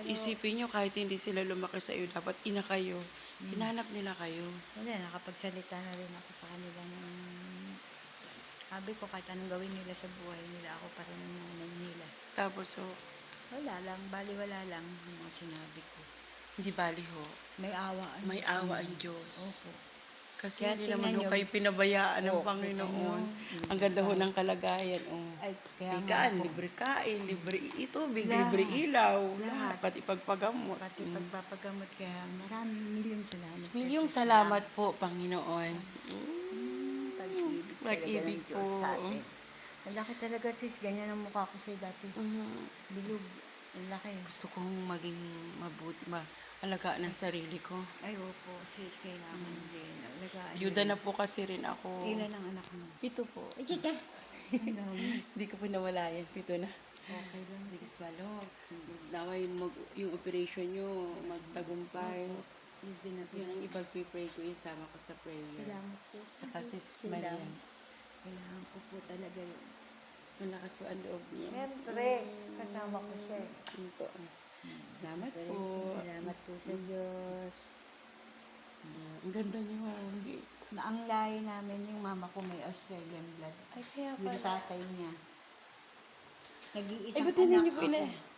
Pero, isipin nyo kahit hindi sila lumaki sa iyo, dapat ina kayo. Hinanap nila kayo. wala, nakapagsalita na rin ako sa kanila ng sabi ko kahit anong gawin nila sa buhay nila, ako pa rin ang nanay nila. Tapos, so, Wala lang, baliwala lang yung mga sinabi ko. hindi bali ho. May awa May awa ang Diyos. Opo. Kasi Kaya hindi tingnan naman ho nyo. kayo pinabayaan ng Oo, Panginoon. kita nyo. Ang ganda ho ng kalagayan. Oh. Ay, kaya nga Higaan, ako, libre kain, libre itubig, Lahat. libre ilaw, Lahat. lahat, pati pagpagamot. pati pagpapagamot, kaya maraming milyong salamat. Milyong salamat po, Panginoon. Pag-ibig talaga Pag-ibig ng Diyos po. sa atin. Ang laki talaga, sis. Ganyan ang mukha ko sa'yo dati. Bilog. Ang laki. Gusto kong maging mabuti, alagaan ng sarili ko. Ay, opo, sis. Kailangan din. Alagaan Yuda din. na po kasi rin ako. Ilan ang anak mo? 7 po. Ay, tita. Ang dami. Hindi ko pinawalayan, 7 na. Okay lang. Sige, swalo. Naway yung operation nyo, magtagumpay. Yun din na Yun ang ipag-pray ko, isama ko sa prayer. Salamat po. Saka si Sis Marian. Kailangan ko po talaga yun. Malakas po ang loob niya. Siyempre, kasama ko siya. Yun po. Salamat po. Salamat po sa Diyos. Ang ganda niyo. Hindi. Na ang lahi namin, yung mama ko may Australian blood. Ay, kaya Yung tatay niya. Ay, Nag-iisang ba't hindi anak niyo po ako.